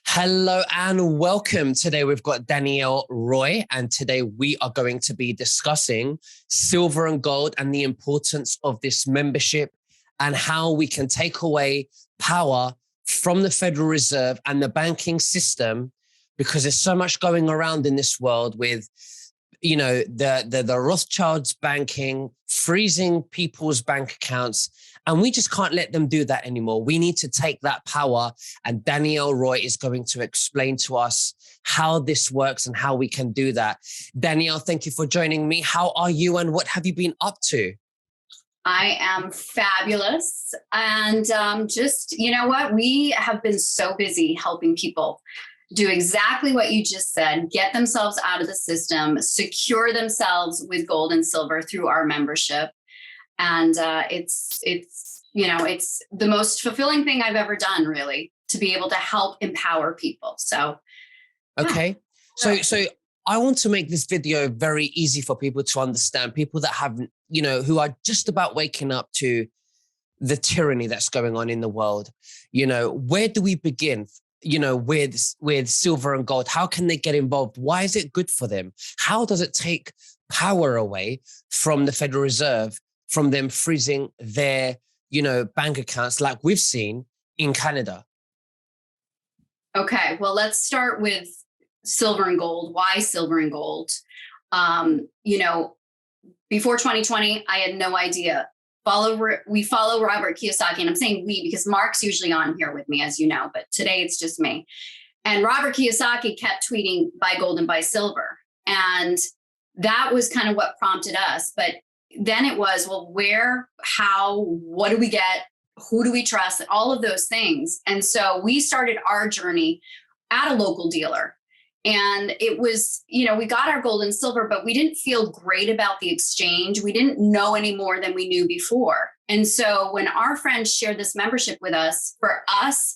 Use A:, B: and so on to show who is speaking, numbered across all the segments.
A: Hello and welcome. Today we've got Danielle Roy, and today we are going to be discussing silver and gold and the importance of this membership and how we can take away power from the Federal Reserve and the banking system, because there's so much going around in this world with, the Rothschilds banking, freezing people's bank accounts. And we just can't let them do that anymore. We need to take that power. And Danielle Roy is going to explain to us how this works and how we can do that. Danielle, thank you for joining me. How are you and what have you been up to?
B: I am fabulous. And you know what? We have been so busy helping people do exactly what you just said, get themselves out of the system, secure themselves with gold and silver through our membership. And it's the most fulfilling thing I've ever done, really, to be able to help empower people. So,
A: okay. So I want to make this video very easy for people to understand, people that have, who are just about waking up to the tyranny that's going on in the world. Where do we begin? With silver and gold, how can they get involved? Why is it good for them? How does it take power away from the Federal Reserve, from them freezing their, bank accounts like we've seen in Canada?
B: Okay, well, let's start with silver and gold. Why silver and gold? Before 2020, I had no idea. We follow Robert Kiyosaki, and I'm saying we because Mark's usually on here with me, as you know, but today it's just me. And Robert Kiyosaki kept tweeting buy gold and buy silver. And that was kind of what prompted us. But then it was, well, where, how, what do we get? Who do we trust? All of those things. And so we started our journey at a local dealer. And it was, we got our gold and silver, but we didn't feel great about the exchange. We didn't know any more than we knew before. And so when our friends shared this membership with us, for us,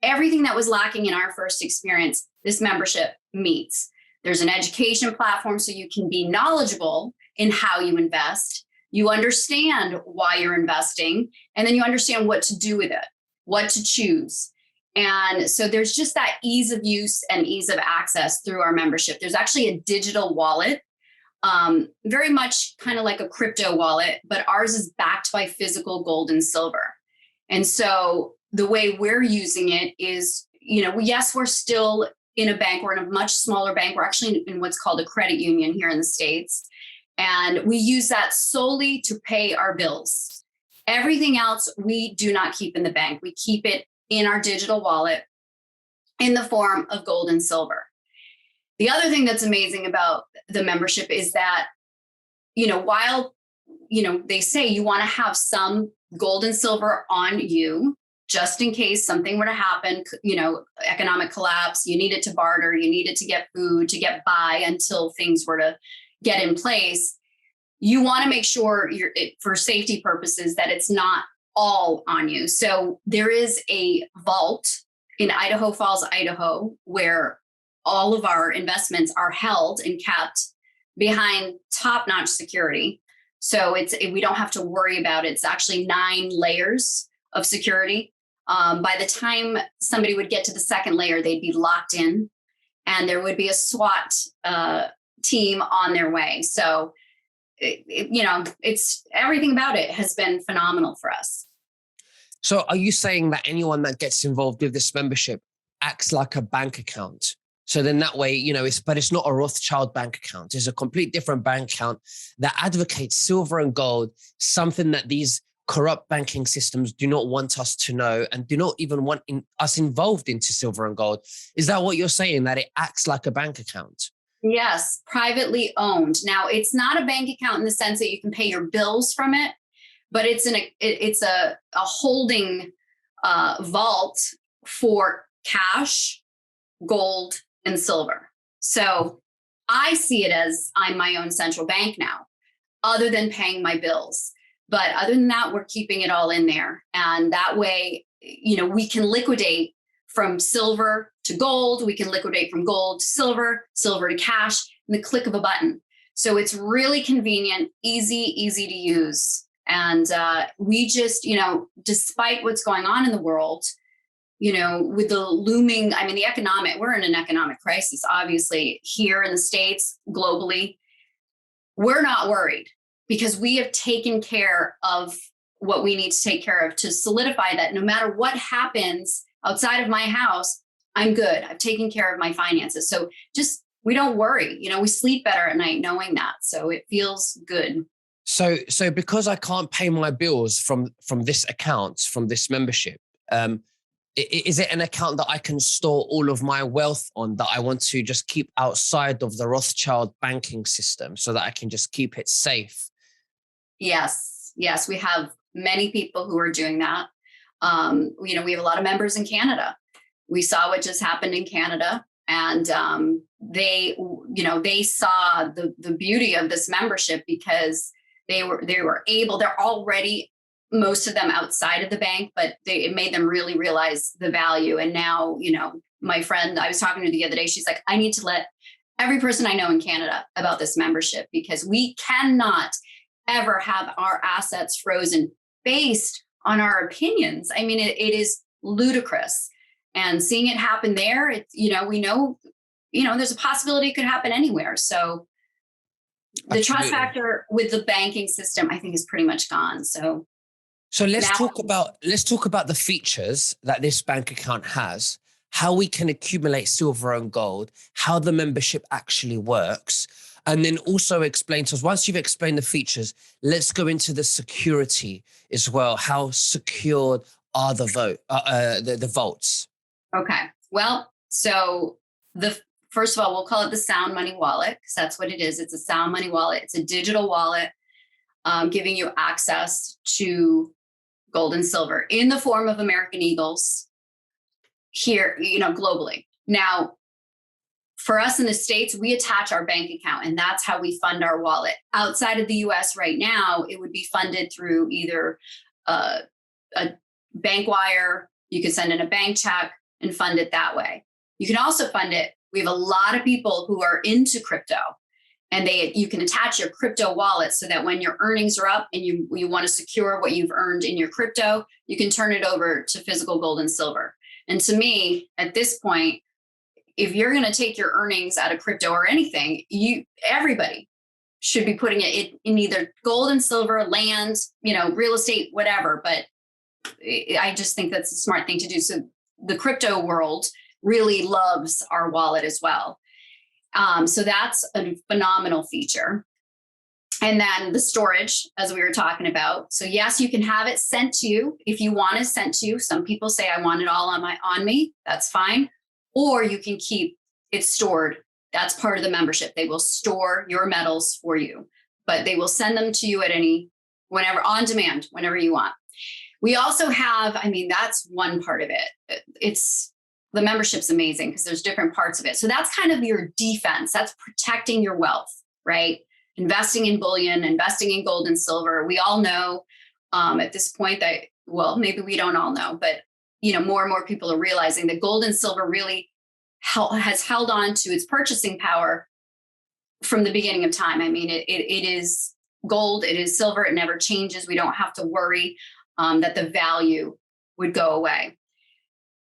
B: everything that was lacking in our first experience, this membership meets. There's an education platform so you can be knowledgeable in how you invest. You understand why you're investing, and then you understand what to do with it, what to choose. And so there's just that ease of use and ease of access through our membership. There's actually a digital wallet, very much kind of like a crypto wallet, but ours is backed by physical gold and silver. And so the way we're using it is, yes, we're still in a bank. We're in a much smaller bank. We're actually in what's called a credit union here in the States. And we use that solely to pay our bills. Everything else we do not keep in the bank. We keep it in our digital wallet in the form of gold and silver. The other thing that's amazing about the membership is that, while, they say you want to have some gold and silver on you, just in case something were to happen, economic collapse, you need it to barter, you need it to get food, to get by until things were to get in place. You want to make sure for safety purposes that it's not all on you. So there is a vault in Idaho Falls, Idaho, where all of our investments are held and kept behind top-notch security. So we don't have to worry about it. It's actually 9 layers of security. By the time somebody would get to the second layer, they'd be locked in, and there would be a SWAT team on their way. So it's everything about it has been phenomenal for us.
A: So are you saying that anyone that gets involved with this membership acts like a bank account? So then that way, it's not a Rothschild bank account. It's a complete different bank account that advocates silver and gold, something that these corrupt banking systems do not want us to know and do not even want us involved into silver and gold. Is that what you're saying, that it acts like a bank account?
B: Yes, privately owned. Now, it's not a bank account in the sense that you can pay your bills from it, but it's a holding vault for cash, gold, and silver. So I see it as I'm my own central bank now, other than paying my bills. But other than that, we're keeping it all in there. And that way, we can liquidate from silver to gold. We can liquidate from gold to silver, silver to cash, in the click of a button. So it's really convenient, easy to use. And we just, despite what's going on in the world, with the looming, we're in an economic crisis, obviously, here in the States, globally. We're not worried because we have taken care of what we need to take care of to solidify that no matter what happens outside of my house, I'm good. I've taken care of my finances. So we don't worry, we sleep better at night knowing that. So it feels good.
A: So because I can't pay my bills from this account, from this membership, is it an account that I can store all of my wealth on that I want to just keep outside of the Rothschild banking system so that I can just keep it safe?
B: Yes. We have many people who are doing that. We have a lot of members in Canada. We saw what just happened in Canada, and they saw the beauty of this membership because they were able. They're already, most of them, outside of the bank, but it made them really realize the value. And now, my friend I was talking to the other day, she's like, I need to let every person I know in Canada about this membership because we cannot ever have our assets frozen based on our opinions. It is ludicrous. And seeing it happen there, we know, there's a possibility it could happen anywhere. So the trust factor with the banking system, I think, is pretty much gone. So let's talk about the features that this bank account has, how we can accumulate silver and gold, how the membership actually works, and then also explain to us, once you've explained the features, let's go into the security as well. How secured are the vaults? Okay. Well, so first of all, we'll call it the Sound Money Wallet because that's what it is. It's a Sound Money Wallet. It's a digital wallet giving you access to gold and silver in the form of American Eagles here, globally. Now, for us in the States, we attach our bank account, and that's how we fund our wallet. Outside of the US right now, it would be funded through either a bank wire. You could send in a bank check and fund it that way. You can also fund it. We have a lot of people who are into crypto, and you can attach your crypto wallet so that when your earnings are up and you want to secure what you've earned in your crypto, you can turn it over to physical gold and silver. And to me, at this point, if you're going to take your earnings out of crypto or anything, everybody should be putting it in either gold and silver, land, real estate, whatever. But I just think that's a smart thing to do. So the crypto world really loves our wallet as well. So that's a phenomenal feature. And then the storage, as we were talking about. So yes, you can have it sent to you if you want it sent to you. Some people say, I want it all on me. That's fine. Or you can keep it stored. That's part of the membership. They will store your metals for you, but they will send them to you whenever, on demand, whenever you want. We also have, that's one part of it. The membership's amazing because there's different parts of it. So that's kind of your defense. That's protecting your wealth, right? Investing in bullion, investing in gold and silver. We all know at this point that, well, maybe we don't all know, but more and more people are realizing that gold and silver really has held on to its purchasing power from the beginning of time. It is gold, it is silver, it never changes. We don't have to worry that the value would go away.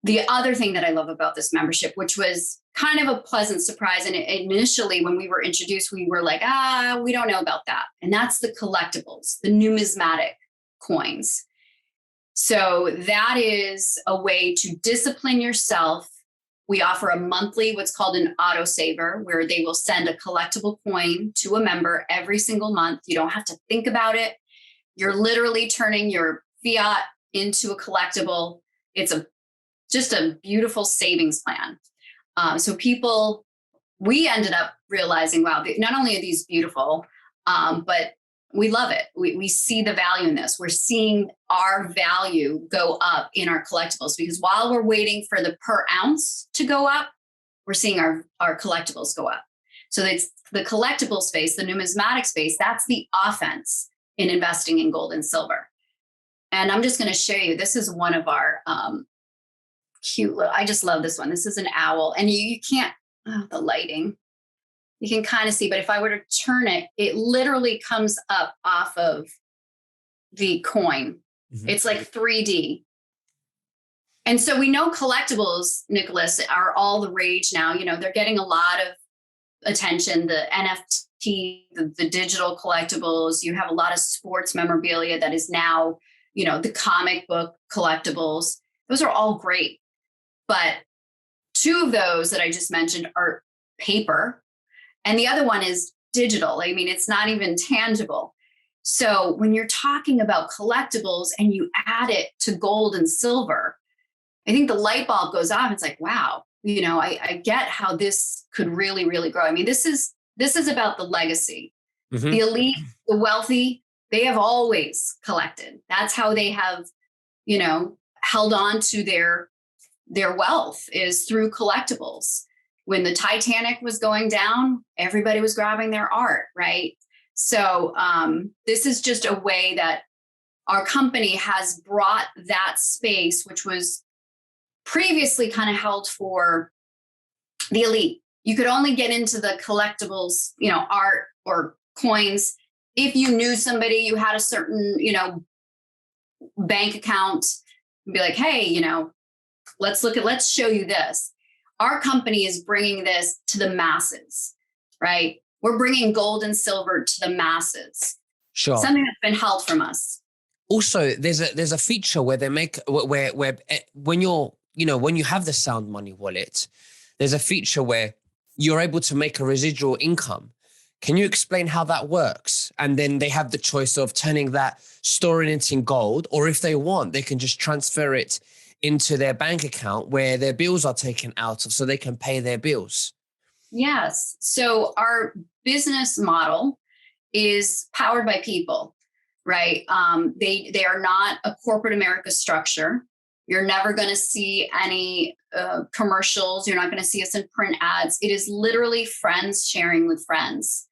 B: The other thing that I love about this membership, which was kind of a pleasant surprise, and initially when we were introduced, we were like, we don't know about that. And that's the collectibles, the numismatic coins. So that is a way to discipline yourself. We offer a monthly, what's called an autosaver, where they will send a collectible coin to a member every single month. You don't have to think about it. You're literally turning your fiat into a collectible. It's just a beautiful savings plan. So we ended up realizing, wow, not only are these beautiful, but we love it. We see the value in this. We're seeing our value go up in our collectibles because while we're waiting for the per ounce to go up, we're seeing our collectibles go up. So it's the collectible space, the numismatic space, that's the offense in investing in gold and silver. And I'm just going to show you, this is one of our cute little, I just love this one. This is an owl, and you can't, the lighting, you can kind of see, but if I were to turn it, it literally comes up off of the coin. Mm-hmm. It's like 3D. And so we know collectibles, Nicholas, are all the rage now. They're getting a lot of attention, the NFT, the digital collectibles. You have a lot of sports memorabilia that is now, the comic book collectibles. Those are all great. But two of those that I just mentioned are paper, and the other one is digital. I mean, it's not even tangible. So when you're talking about collectibles and you add it to gold and silver, I think the light bulb goes off. It's like, wow, I get how this could really, really grow. I mean, this is about the legacy. Mm-hmm. The elite, the wealthy, they have always collected. That's how they have, held on to their wealth, is through collectibles. When the Titanic was going down, everybody was grabbing their art, right? So this is just a way that our company has brought that space, which was previously kind of held for the elite. You could only get into the collectibles, art or coins, if you knew somebody, you had a certain, bank account, and be like, hey, let's show you this. Our company is bringing this to the masses, right? We're bringing gold and silver to the masses.
A: Sure.
B: Something that's been held from us.
A: Also, there's a feature where they make where when you have the Sound Money wallet, there's a feature where you're able to make a residual income. Can you explain how that works? And then they have the choice of turning that, storing it in gold, or if they want, they can just transfer it into their bank account where their bills are taken out of, so they can pay their bills.
B: Yes. So our business model is powered by people, right? They are not a corporate America structure. You're never going to see any commercials. You're not going to see us in print ads. It is literally friends sharing with friends.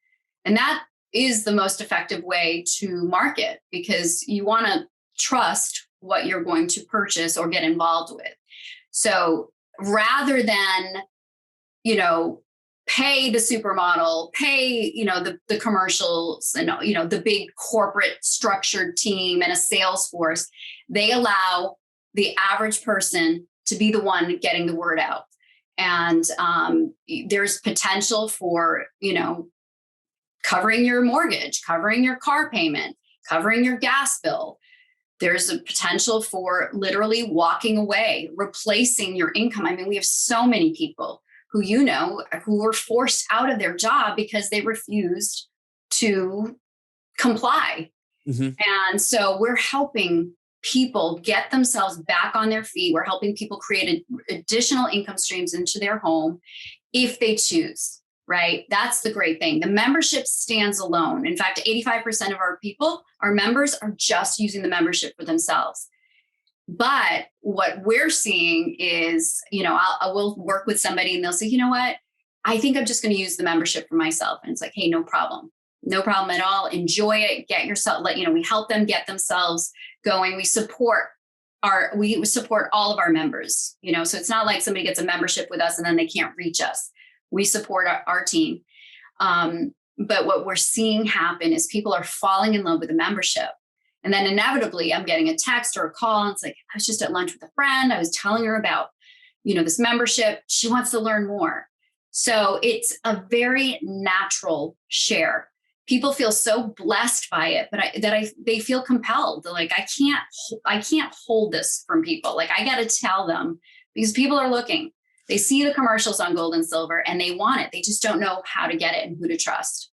B: And that is the most effective way to market, because you want to trust what you're going to purchase or get involved with. So rather than, pay the supermodel, pay, the commercials and, the big corporate structured team and a sales force, they allow the average person to be the one getting the word out. And there's potential for, covering your mortgage, covering your car payment, covering your gas bill. There's a potential for literally walking away, replacing your income. I mean, we have so many people who, who were forced out of their job because they refused to comply. Mm-hmm. And so we're helping people get themselves back on their feet. We're helping people create additional income streams into their home if they choose, right? That's the great thing. The membership stands alone. In fact, 85% of our members are just using the membership for themselves. But what we're seeing is, I will work with somebody and they'll say, you know what, I think I'm just going to use the membership for myself. And it's like, hey, no problem at all. Enjoy it. Get yourself, we help them get themselves going. We support all of our members, so it's not like somebody gets a membership with us and then they can't reach us. We support our team. But what we're seeing happen is people are falling in love with the membership. And then inevitably I'm getting a text or a call. And it's like, I was just at lunch with a friend. I was telling her about, this membership. She wants to learn more. So it's a very natural share. People feel so blessed by it, but they feel compelled. They're like, I can't hold this from people. Like, I got to tell them, because people are looking. They see the commercials on gold and silver and they want it. They just don't know how to get it and who to trust.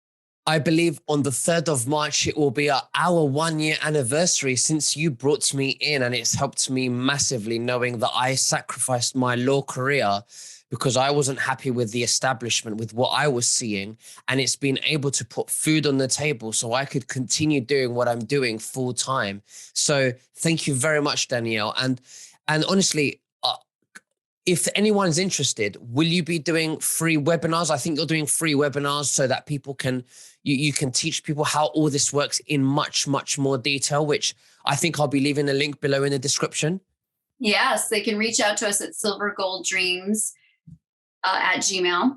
A: I believe on the 3rd of March, it will be our 1-year anniversary since you brought me in, and it's helped me massively knowing that I sacrificed my law career because I wasn't happy with the establishment, with what I was seeing, and it's been able to put food on the table so I could continue doing what I'm doing full time. So thank you very much, Danielle. And honestly, if anyone's interested, will you be doing free webinars? I think you're doing free webinars so that people can, you can teach people how all this works in much, much more detail, which I think I'll be leaving a link below in the description.
B: Yes, they can reach out to us at silvergolddreams at Gmail.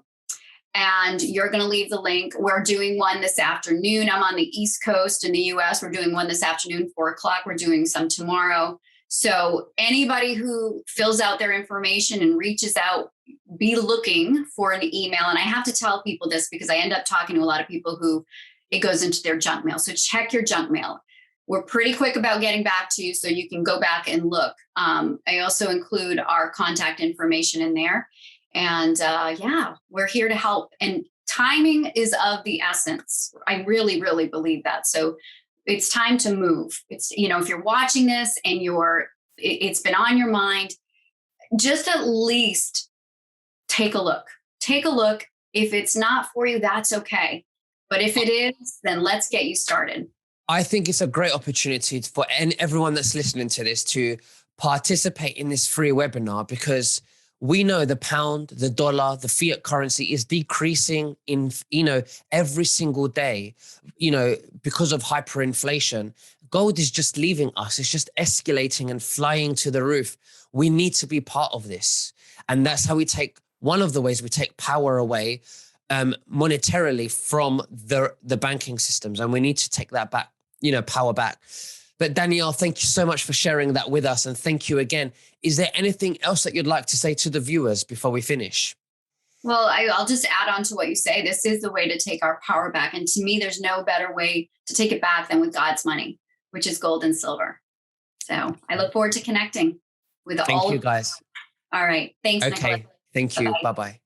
B: And you're going to leave the link. We're doing one this afternoon. I'm on the East Coast in the US. We're doing one this afternoon, 4:00. We're doing some tomorrow. So anybody who fills out their information and reaches out, be looking for an email. And I have to tell people this because I end up talking to a lot of people who it goes into their junk mail. So check your junk mail. We're pretty quick about getting back to you, so you can go back and look. I also include our contact information in there. And yeah, we're here to help. And timing is of the essence. I really, really believe that. So it's time to move. It's, you know, if you're watching this and it's been on your mind, just at least take a look. Take a look. If it's not for you, that's okay. But if it is, then let's get you started.
A: I think it's a great opportunity for everyone that's listening to this to participate in this free webinar, because we know the pound, the dollar, the fiat currency is decreasing in, every single day, because of hyperinflation. Gold is just leaving us. It's just escalating and flying to the roof. We need to be part of this. And that's how one of the ways we take power away monetarily from the banking systems. And we need to take that back, power back. But Danielle, thank you so much for sharing that with us. And thank you again. Is there anything else that you'd like to say to the viewers before we finish?
B: Well, I'll just add on to what you say. This is the way to take our power back. And to me, there's no better way to take it back than with God's money, which is gold and silver. So I look forward to connecting with all of you
A: guys.
B: All right. Thanks,
A: Okay.
B: Nicola.
A: Thank you.
B: Bye-bye.
A: Bye-bye.